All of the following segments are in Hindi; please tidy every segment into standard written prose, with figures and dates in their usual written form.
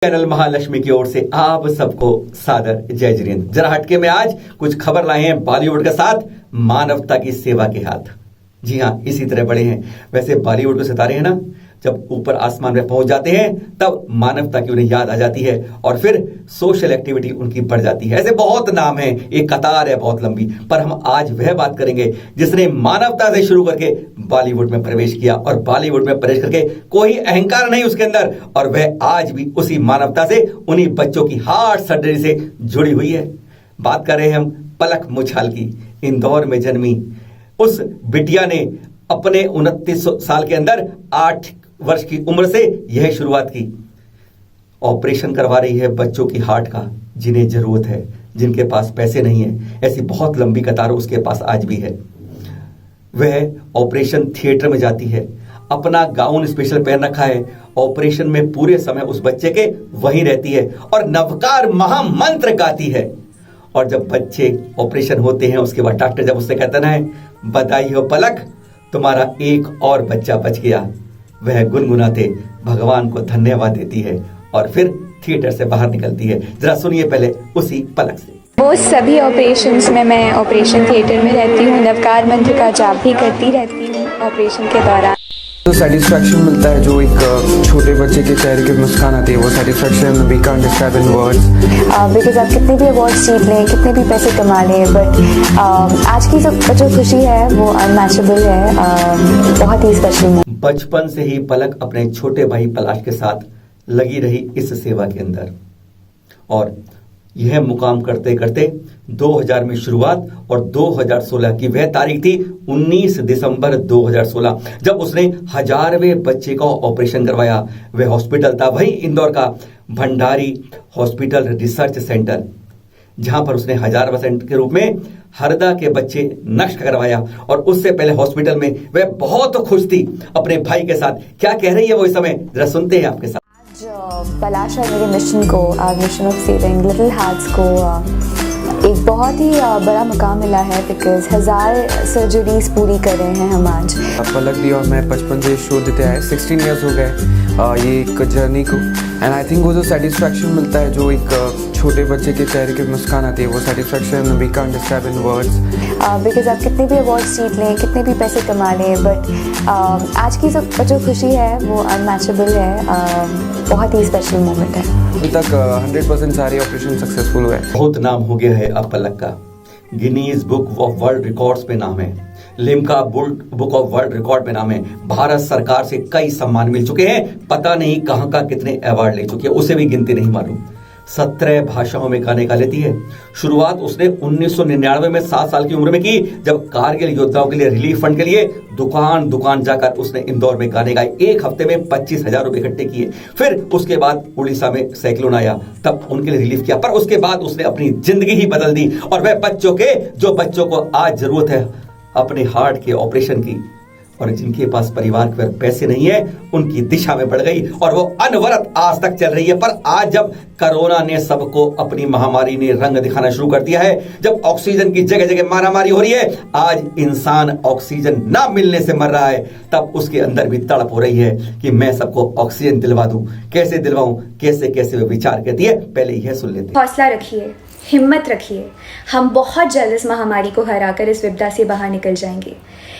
चैनल महालक्ष्मी की ओर से आप सबको सादर जय जिनेंद्र। जरा हटके में आज कुछ खबर लाए हैं बॉलीवुड के साथ मानवता की सेवा के हाथ। जी हाँ, इसी तरह बड़े हैं। वैसे बॉलीवुड के सितारे हैं ना, जब ऊपर आसमान में पहुंच जाते हैं तब मानवता की उन्हें याद आ जाती है और फिर सोशल एक्टिविटी उनकी बढ़ जाती है। ऐसे बहुत नाम हैं, एक कतार है बहुत लंबी, पर हम आज वह बात करेंगे जिसने मानवता से शुरू करके बॉलीवुड में प्रवेश किया और बॉलीवुड में प्रवेश करके कोई अहंकार नहीं उसके अंदर, और वह आज भी उसी मानवता से, उन्हीं बच्चों की हार्ट सर्जरी से जुड़ी हुई है। बात कर रहे हैं हम पलक मुछाल की। इंदौर में जन्मी उस बिटिया ने अपने 29 साल के अंदर 8 वर्ष की उम्र से यह शुरुआत की। ऑपरेशन करवा रही है बच्चों की हार्ट का, जिन्हें जरूरत है, जिनके पास पैसे नहीं है। ऐसी बहुत लंबी कतार उसके पास आज भी है। वह ऑपरेशन थिएटर में जाती है, अपना गाउन स्पेशल पहन रखा है, ऑपरेशन में पूरे समय उस बच्चे के वहीं रहती है और नवकार महामंत्र गाती है। और जब बच्चे ऑपरेशन होते हैं उसके बाद डॉक्टर जब उससे कहता है बधाई हो पलक, तुम्हारा एक और बच्चा बच गया, वह गुनगुनाते भगवान को धन्यवाद देती है और फिर थिएटर से बाहर निकलती है। जरा सुनिए पहले उसी पलक से। वो सभी ऑपरेशंस में मैं ऑपरेशन थिएटर में रहती हूँ, नवकार मंत्र का जाप भी करती रहती हूँ ऑपरेशन के दौरान। तो सेटिस्फैक्शन मिलता है, जो एक छोटे बच्चे के चेहरे की मुस्कान आती है, वो satisfaction we can't describe in words. Because आप कितने भी अवार्ड्स जीत लें, कितने भी पैसे कमा लें, बट आज की जो खुशी है वो अनमैचेबल है, बहुत ही स्पेशल। बचपन से ही पलक अपने छोटे भाई पलाश के साथ लगी रही इस सेवा के अंदर, और यह मुकाम करते करते 2000 में शुरुआत और 2016 की वह तारीख थी 19 दिसंबर 2016, जब उसने 1000वें बच्चे का ऑपरेशन करवाया। वह हॉस्पिटल था वही इंदौर का भंडारी हॉस्पिटल रिसर्च सेंटर, जहां पर उसने 1000% के रूप में हरदा के बच्चे नष्ट करवाया। और उससे पहले हॉस्पिटल में वह बहुत खुश थी अपने भाई के साथ। क्या कह रही है वो इस समय, जरा सुनते हैं आपके साथ। पलाश और मेरे मिशन को, mission of saving little hearts को एक बहुत ही बड़ा मुकाम मिला है, बिकॉज 1000 सर्जरीज पूरी कर रहे हैं हम आज। पलक दी और मैं बचपन से शो देते आए, 16 ईयर्स हो गए ये एक जर्नी को। एंड आई थिंक वो जो सेटिस्फैक्शन मिलता है, जो एक छोटे बच्चे के चेहरे की मुस्कान आती है, वो satisfaction we can't describe in words. Because आप कितने भी अवार्ड्स जीत लें, कितने भी पैसे कमा लें, बट आज की जो खुशी है वो अनमैचेबल है, बहुत ही स्पेशल मोमेंट है। अभी तक 100% सारे ऑपरेशन सक्सेसफुल हुए। बहुत नाम हो गया है अब पलक का। Guinness book of world records में नाम है, Limca book of world record में नाम है, भारत सरकार से कई सम्मान मिल चुके हैं, पता नहीं कहां का कितने अवार्ड ले चुकी है, उसे भी गिनती नहीं मालूम। 17 भाषाओं में गाने गा लेती है। शुरुआत उसने 1999 में 7 साल की उम्र में की, जब कारगिल योद्धाओं के लिए रिलीफ फंड के लिए दुकान दुकान जाकर उसने इंदौर में गाने गाए। एक हफ्ते में 25,000 रुपए इकट्ठे किए। फिर उसके बाद उड़ीसा में साइक्लोन आया, तब उनके लिए रिलीफ किया, पर उसके बाद उसने अपनी जिंदगी ही बदल दी और वह जो बच्चों को आज जरूरत है अपने हार्ट के ऑपरेशन की, और जिनके पास परिवार के पैसे नहीं है, उनकी दिशा में बढ़ गई और वो अनवरत आज तक चल रही है। पर आज जब कोरोना ने सबको, अपनी महामारी ने रंग दिखाना शुरू कर दिया है, जब ऑक्सीजन की जगह जगह मारामारी हो रही है, आज इंसान ऑक्सीजन ना मिलने से मर रहा है, तब उसके अंदर भी तड़प हो रही है कि मैं सबको ऑक्सीजन दिलवा दूं। कैसे दिलवाऊं, कैसे कैसे वो विचार करती है, पहले यह सुन लेते हैं। हौसला रखिए, हिम्मत रखिए, हम बहुत जल्द इस महामारी को हराकर इस विपदा से बाहर निकल जाएंगे।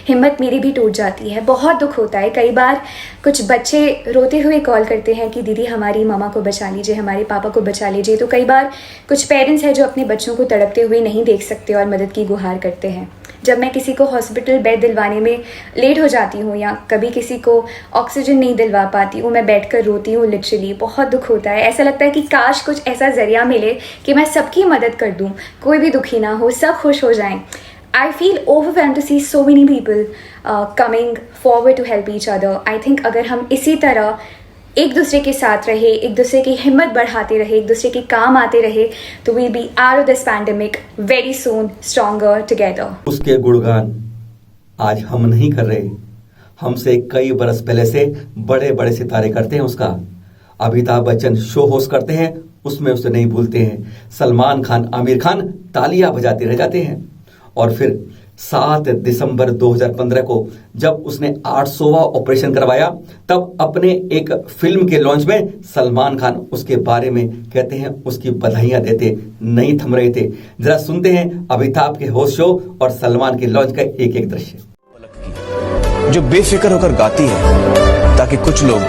हिम्मत मेरी भी टूट जाती है, बहुत दुख होता है। कई बार कुछ बच्चे रोते हुए कॉल करते हैं कि दीदी हमारी मामा को बचा लीजिए, हमारे पापा को बचा लीजिए। तो कई बार कुछ पेरेंट्स हैं जो अपने बच्चों को तड़पते हुए नहीं देख सकते और मदद की गुहार करते हैं। जब मैं किसी को हॉस्पिटल बेड दिलवाने में लेट हो जाती हूँ या कभी किसी को ऑक्सीजन नहीं दिलवा पाती हूँ, मैं बैठकर रोती हूँ लिटरली, बहुत दुख होता है। ऐसा लगता है कि काश कुछ ऐसा जरिया मिले कि मैं सबकी मदद कर दूँ, कोई भी दुखी ना हो, सब खुश हो जाएं। I feel overwhelmed to see so many people coming forward to help each other. I think अगर हम इसी तरह एक दूसरे के साथ रहे, एक दूसरे की हिम्मत बढ़ाते रहे, एक दूसरे के काम आते रहे, तो we'll be out of this pandemic very soon, stronger together. उसके गुणगान आज हम नहीं कर रहे, हमसे कई बरस पहले से बड़े बड़े सितारे करते हैं उसका। अमिताभ बच्चन शो होस्ट करते हैं, उसमें उसे नहीं भूलते हैं। सलमान खान, आमिर खान तालियां बजाते रह जाते हैं। और फिर 7 दिसंबर 2015 को जब उसने 800वां ऑपरेशन करवाया, तब अपने एक फिल्म के लॉन्च में सलमान खान उसके बारे में कहते हैं, उसकी बधाइयां देते नहीं थम रहे थे। जरा सुनते हैं अमिताभ के होस्ट शो और सलमान के लॉन्च का एक एक दृश्य। जो बेफिक्र होकर गाती है ताकि कुछ लोग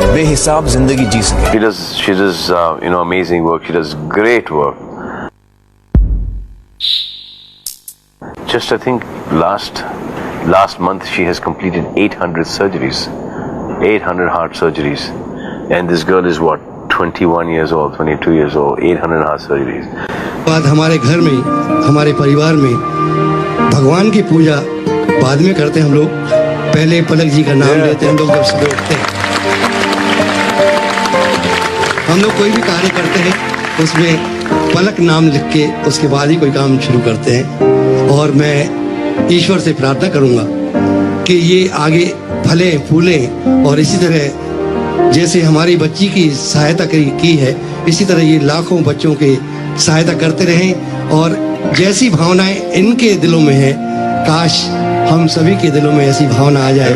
बेहिसाब जिंदगी जी सके। She does amazing work. She does great work. Just I think last month she has completed 800 surgeries, 800 heart surgeries, and this girl is what, 21 years old, 22 years old, 800 heart surgeries. बाद हमारे घर में, हमारे परिवार में भगवान की पूजा बाद में करते हैं हम लोग। पहले पलक जी का नाम लेते हैं हम लोग जब सुबह उठते हैं। हम लोग कोई भी कार्य करते हैं उसमें पलक नाम लिख के उसके बाद ही कोई काम शुरू करते हैं। और मैं ईश्वर से प्रार्थना करूंगा कि ये आगे फले फूले और इसी तरह जैसे हमारी बच्ची की सहायता की है, इसी तरह ये लाखों बच्चों के सहायता करते रहें। और जैसी भावनाएं इनके दिलों में है, काश हम सभी के दिलों में ऐसी भावना आ जाए।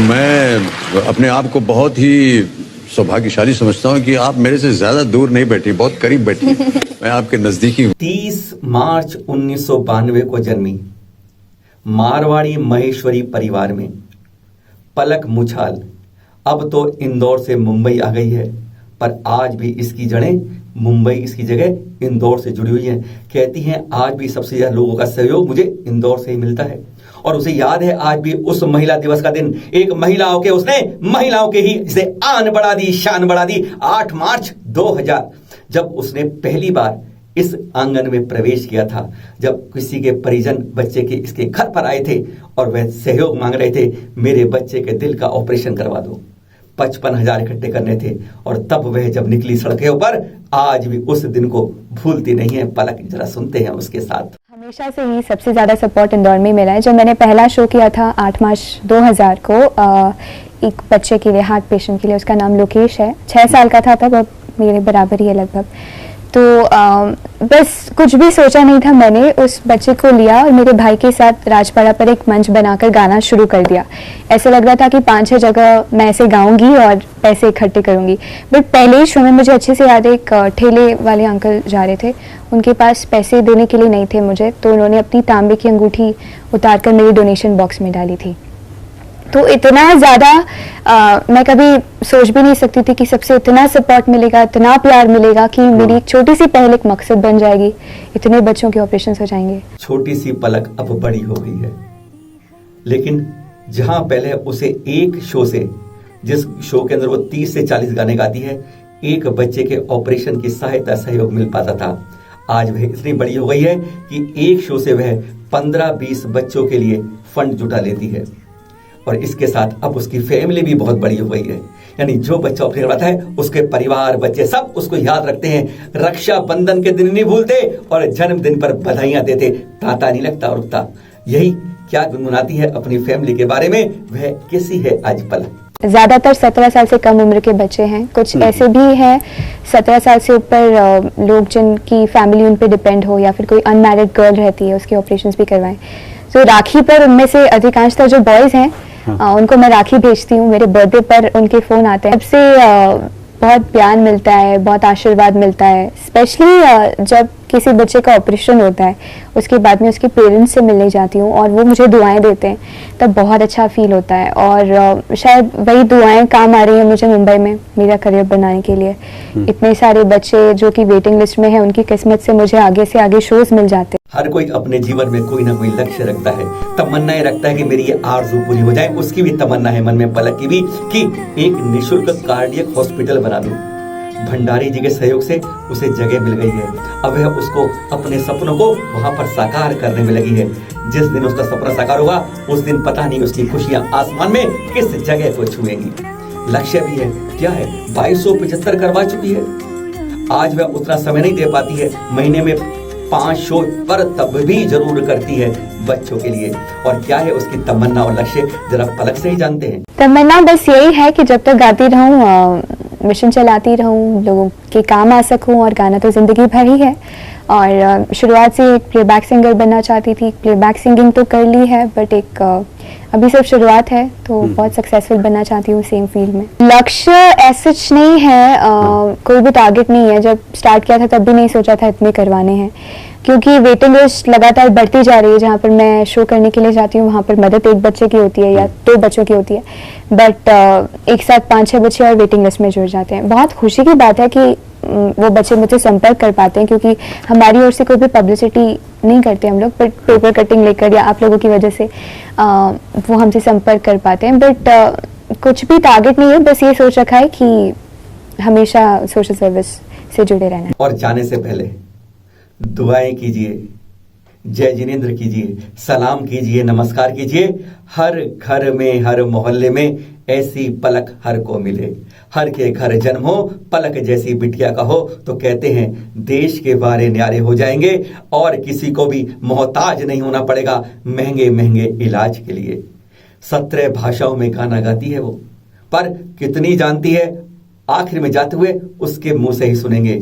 मैं अपने आप को बहुत ही सौभाग्यशाली समझता हूँ कि आप मेरे से ज्यादा दूर नहीं बैठी, बहुत करीब बैठी। मैं आपके नजदीकी हूँ। 30 मार्च 1992 को जन्मी मारवाड़ी महेश्वरी परिवार में पलक मुछाल अब तो इंदौर से मुंबई आ गई है, पर आज भी इसकी जड़ें मुंबई, इसकी जगह इंदौर से जुड़ी हुई हैं। कहती हैं आज भी सबसे ज्यादा लोगों का सहयोग मुझे इंदौर से ही मिलता है। और उसे याद है आज भी उस महिला दिवस का दिन, एक महिला होके उसने महिलाओं के ही इसे आन बढ़ा दी, शान बढ़ा दी। 8 मार्च 2000 जब उसने पहली बार इस आंगन में प्रवेश किया था, जब किसी के परिजन बच्चे के इसके घर पर आए थे और वह सहयोग मांग रहे थे, मेरे बच्चे के दिल का ऑपरेशन करवा दो। 55,000 इकट्ठे करने थे और तब वह जब निकली सड़कों पर, आज भी उस दिन को भूलती नहीं है पलक। जरा सुनते हैं उसके साथ। हमेशा से ही सबसे ज़्यादा सपोर्ट इंदौर में मिला है। जब मैंने पहला शो किया था 8 मार्च 2000 को एक बच्चे के लिए, हार्ट पेशेंट के लिए, उसका नाम लोकेश है, 6 साल का था तब, अब मेरे बराबर ही है लगभग। तो बस कुछ भी सोचा नहीं था, मैंने उस बच्चे को लिया और मेरे भाई के साथ राजपाड़ा पर एक मंच बनाकर गाना शुरू कर दिया। ऐसा लग रहा था कि 5-6 जगह मैं ऐसे गाऊंगी और पैसे इकट्ठे करूंगी। बट पहले ही शो में मुझे अच्छे से याद है, एक ठेले वाले अंकल जा रहे थे, उनके पास पैसे देने के लिए नहीं थे मुझे, तो उन्होंने अपनी तांबे की अंगूठी उतार कर मेरी डोनेशन बॉक्स में डाली थी। तो इतना ज़्यादा मैं कभी सोच भी नहीं सकती थी कि सबसे इतना सपोर्ट मिलेगा, इतना प्यार मिलेगा कि मेरी एक छोटी सी पहल एक मकसद बन जाएगी, इतने बच्चों के ऑपरेशन हो जाएंगे। छोटी सी पलक अब बड़ी हो गई है, लेकिन जहां पहले उसे एक शो से, जिस शो के अंदर वो 30 से 40 गाने गाती है, एक बच्चे के ऑपरेशन की सहायता सहयोग मिल पाता था, आज वह इतनी बड़ी हो गई है कि एक शो से वह 15-20 बच्चों के लिए फंड जुटा लेती है। और इसके साथ अब उसकी फैमिली भी बहुत बड़ी हो गई है, यानी जो बच्चा ऑपरेशन करवाता है उसके परिवार, बच्चे सब उसको याद रखते हैं, रक्षाबंधन के दिन नहीं भूलते और जन्मदिन पर बधाइयां देते, तांता नहीं लगता और रुकता। यही क्या गुनगुनाती है अपनी फैमिली के बारे में, वह कैसी है आज पलक। ज़्यादातर 17 साल से कम उम्र के बच्चे हैं, कुछ ऐसे भी हैं 17 साल से ऊपर लोग जिनकी फैमिली उन पे डिपेंड हो, या फिर कोई अनमैरिड गर्ल रहती है उसके ऑपरेशंस भी करवाएं। तो राखी पर उनमें से अधिकांशतः जो बॉयज़ हैं उनको मैं राखी भेजती हूँ, मेरे बर्थडे पर उनके फ़ोन आते हैं, सबसे बहुत प्यार मिलता है, बहुत आशीर्वाद मिलता है। स्पेशली जब किसी बच्चे का ऑपरेशन होता है उसके बाद में उसके पेरेंट्स से मिलने जाती हूँ और वो मुझे दुआएं देते हैं, तब बहुत अच्छा फील होता है। और शायद वही दुआएं काम आ रही हैं मुझे मुंबई में मेरा करियर बनाने के लिए। इतने सारे बच्चे जो कि वेटिंग लिस्ट में हैं, उनकी किस्मत से मुझे आगे से आगे शोज मिल जाते हैं। हर कोई अपने जीवन में कोई ना कोई लक्ष्य रखता है, तमन्नाएं रखता है कि मेरी ये आरज़ू पूरी हो जाए। उसकी भी तमन्ना है मन में, पलक की भी, कि एक निःशुल्क कार्डियक हॉस्पिटल बना दूं। भंडारी जी के सहयोग से उसे जगह मिल गई है, अब वह उसको अपने सपनों को वहां पर साकार करने में लगी है। जिस दिन उसका सपना साकार होगा उस दिन पता नहीं उसकी खुशियां आसमान में किस जगह को छुएंगी। लक्ष्य भी है, क्या है, 2275 करवा चुकी है। आज वह उतना समय नहीं दे पाती है, महीने में 5 शो, पर तब भी जरूर करती है बच्चों के लिए। और क्या है उसकी तमन्ना और लक्ष्य, जरा पलक से ही जानते हैं। तमन्ना बस यही है कि जब तक गाती रहूं मिशन चलाती रहूं, लोगों के काम आ सकूं, और गाना तो ज़िंदगी भर ही है। और शुरुआत से एक प्लेबैक सिंगर बनना चाहती थी। प्लेबैक सिंगिंग तो कर ली है, बट एक अभी सिर्फ शुरुआत है, तो बहुत सक्सेसफुल बनना चाहती हूँ सेम फील्ड में। लक्ष्य ऐसा नहीं है, कोई भी टारगेट नहीं है। जब स्टार्ट किया था तब भी नहीं सोचा था इतने करवाने हैं, क्योंकि वेटिंग लिस्ट लगातार बढ़ती जा रही है। जहाँ पर मैं शो करने के लिए जाती हूँ वहाँ पर मदद एक बच्चे की होती है या 2 बच्चों की होती है, बट एक साथ 5-6 बच्चे और वेटिंग लिस्ट में जुड़ जाते हैं। बहुत खुशी की बात है कि वो बच्चे मुझसे संपर्क कर पाते हैं, क्योंकि हमारी ओर से कोई भी पब्लिसिटी नहीं करते हम लोग, बट पेपर कटिंग लेकर या आप लोगों की वजह से वो हमसे संपर्क कर पाते हैं। बट कुछ भी टारगेट नहीं है, बस ये सोच रखा है कि हमेशा सोशल सर्विस से जुड़े रहना है। और जाने से पहले दुआएं कीजिए, जय जिनेंद्र कीजिए, सलाम कीजिए, नमस्कार कीजिए। हर घर में, हर मोहल्ले में ऐसी पलक हर को मिले, हर के घर जन्म हो, पलक जैसी बिटिया का हो, तो कहते हैं देश के वारे न्यारे हो जाएंगे और किसी को भी मोहताज नहीं होना पड़ेगा महंगे महंगे इलाज के लिए। 17 भाषाओं में गाना गाती है वो, पर कितनी जानती है आखिर में जाते हुए उसके मुंह से ही सुनेंगे।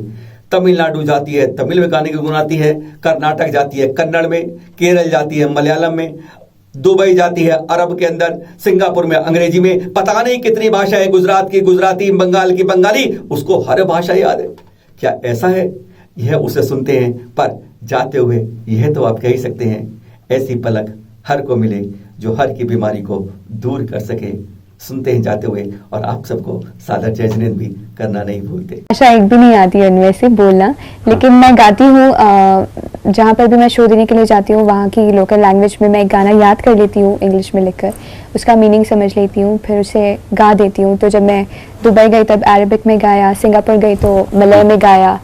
तमिलनाडु जाती है, तमिल में गाने गुनगुनाती है। कर्नाटक जाती है, कन्नड़ में। केरल जाती है, मलयालम में। दुबई जाती है, अरब के अंदर। सिंगापुर में अंग्रेजी में। पता नहीं कितनी भाषा है, गुजरात की गुजराती, बंगाल की बंगाली, उसको हर भाषा याद है। क्या ऐसा है? यह उसे सुनते हैं, पर जाते हुए यह तो आप कह ही सकते हैं, ऐसी पलक हर को मिले जो हर की बीमारी को दूर कर सके। सुनते हैं जाते हुए, और आप सबको सादर जय जिनेंद्र भी करना नहीं भूलते। भाषा एक भी नहीं आती है उनमें से बोलना, लेकिन मैं गाती हूँ। जहाँ पर भी मैं शो देने के लिए जाती हूँ वहाँ की लोकल लैंग्वेज में मैं एक गाना याद कर लेती हूँ इंग्लिश में लिखकर, उसका मीनिंग समझ लेती हूँ, फिर उसे गा देती हूँ। तो जब मैं दुबई गई तब अरबिक में गाया, सिंगापुर गई तो मलय में गाया,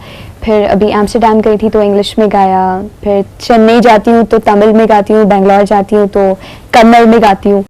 फिर अभी एम्स्टर्डम गई थी तो इंग्लिश में गाया, फिर चेन्नई जाती हूँ तो तमिल में गाती हूँ, बेंगलोर जाती हूँ तो कन्नड़ में गाती हूँ।